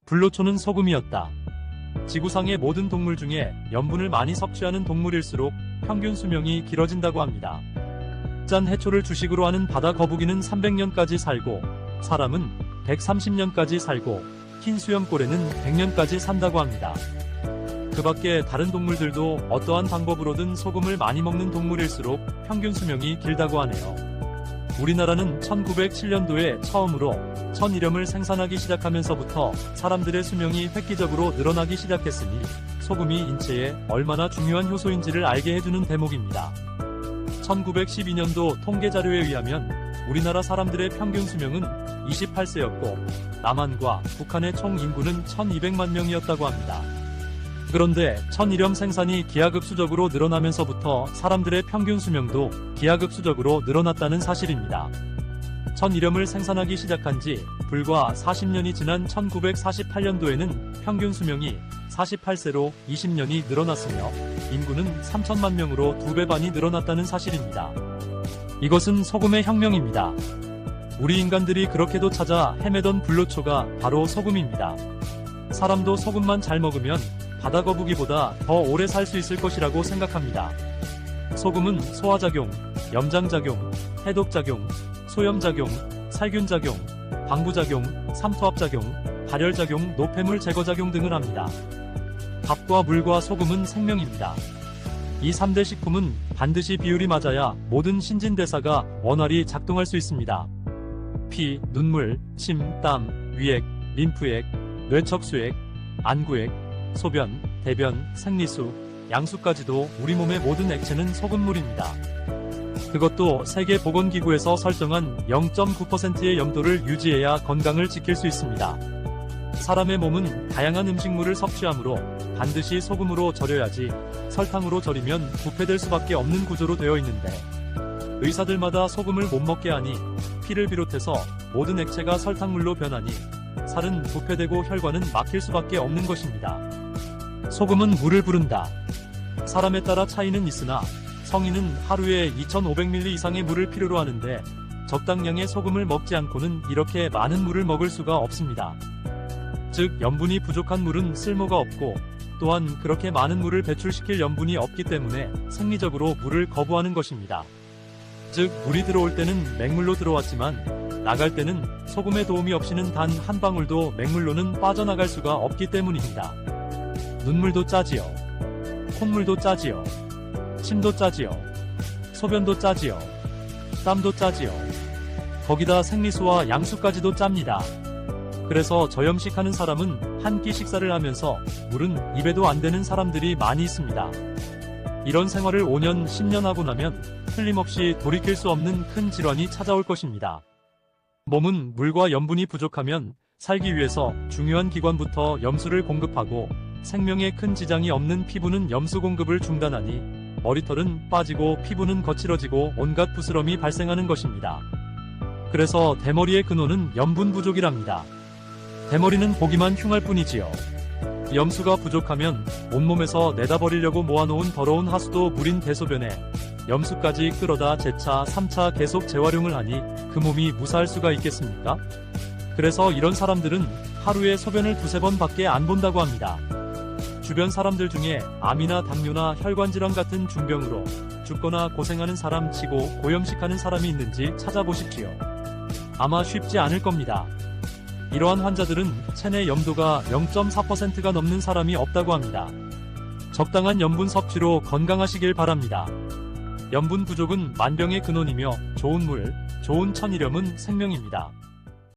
불로초는 소금이었다. 지구상의 모든 동물 중에 염분을 많이 섭취하는 동물일수록 평균 수명이 길어진다고 합니다. 짠 해초를 주식으로 하는 바다 거북이는 300년까지 살고, 사람은 130년까지 살고, 흰 수염고래는 100년까지 산다고 합니다. 그 밖에 다른 동물들도 어떠한 방법으로든 소금을 많이 먹는 동물일수록 평균 수명이 길다고 하네요. 우리나라는 1907년도에 처음으로 천일염을 생산하기 시작하면서부터 사람들의 수명이 획기적으로 늘어나기 시작했으니 소금이 인체에 얼마나 중요한 효소인지를 알게 해주는 대목입니다. 1912년도 통계자료에 의하면 우리나라 사람들의 평균 수명은 28세였고 남한과 북한의 총 인구는 1200만 명이었다고 합니다. 그런데 천일염 생산이 기하급수적으로 늘어나면서부터 사람들의 평균 수명도 기하급수적으로 늘어났다는 사실입니다. 천일염을 생산하기 시작한 지 불과 40년이 지난 1948년도에는 평균 수명이 48세로 20년이 늘어났으며 인구는 3천만 명으로 2배 반이 늘어났다는 사실입니다. 이것은 소금의 혁명입니다. 우리 인간들이 그렇게도 찾아 헤매던 불로초가 바로 소금입니다. 사람도 소금만 잘 먹으면 바다거북이보다 더 오래 살 수 있을 것이라고 생각합니다. 소금은 소화작용, 염장작용, 해독작용, 소염작용, 살균작용, 방부작용, 삼투압작용, 발열작용, 노폐물 제거작용 등을 합니다. 밥과 물과 소금은 생명입니다. 이 3대 식품은 반드시 비율이 맞아야 모든 신진대사가 원활히 작동할 수 있습니다. 피, 눈물, 침, 땀, 위액, 림프액, 뇌척수액, 안구액, 소변, 대변, 생리수, 양수까지도 우리 몸의 모든 액체는 소금물입니다. 그것도 세계보건기구에서 설정한 0.9%의 염도를 유지해야 건강을 지킬 수 있습니다. 사람의 몸은 다양한 음식물을 섭취하므로 반드시 소금으로 절여야지 설탕으로 절이면 부패될 수밖에 없는 구조로 되어 있는데 의사들마다 소금을 못 먹게 하니 피를 비롯해서 모든 액체가 설탕물로 변하니 살은 부패되고 혈관은 막힐 수밖에 없는 것입니다. 소금은 물을 부른다. 사람에 따라 차이는 있으나 성인은 하루에 2500ml 이상의 물을 필요로 하는데 적당량의 소금을 먹지 않고는 이렇게 많은 물을 먹을 수가 없습니다. 즉 염분이 부족한 물은 쓸모가 없고 또한 그렇게 많은 물을 배출시킬 염분이 없기 때문에 생리적으로 물을 거부하는 것입니다. 즉 물이 들어올 때는 맹물로 들어왔지만 나갈 때는 소금의 도움이 없이는 단 한 방울도 맹물로는 빠져나갈 수가 없기 때문입니다. 눈물도 짜지요. 콧물도 짜지요. 침도 짜지요. 소변도 짜지요. 땀도 짜지요. 거기다 생리수와 양수까지도 짭니다. 그래서 저염식하는 사람은 한 끼 식사를 하면서 물은 입에도 안 대는 사람들이 많이 있습니다. 이런 생활을 5년, 10년 하고 나면 틀림없이 돌이킬 수 없는 큰 질환이 찾아올 것입니다. 몸은 물과 염분이 부족하면 살기 위해서 중요한 기관부터 염수를 공급하고 생명에 큰 지장이 없는 피부는 염수 공급을 중단하니 머리털은 빠지고 피부는 거칠어지고 온갖 부스럼이 발생하는 것입니다. 그래서 대머리의 근원은 염분 부족이랍니다. 대머리는 보기만 흉할 뿐이지요. 염수가 부족하면 온몸에서 내다버리려고 모아놓은 더러운 하수도 물인 대소변에 염수까지 끌어다 재차 3차 계속 재활용을 하니 그 몸이 무사할 수가 있겠습니까? 그래서 이런 사람들은 하루에 소변을 2-3번 밖에 안 본다고 합니다. 주변 사람들 중에 암이나 당뇨나 혈관질환 같은 중병으로 죽거나 고생하는 사람 치고 고염식하는 사람이 있는지 찾아보십시오. 아마 쉽지 않을 겁니다. 이러한 환자들은 체내 염도가 0.4%가 넘는 사람이 없다고 합니다. 적당한 염분 섭취로 건강하시길 바랍니다. 염분 부족은 만병의 근원이며 좋은 물, 좋은 천일염은 생명입니다.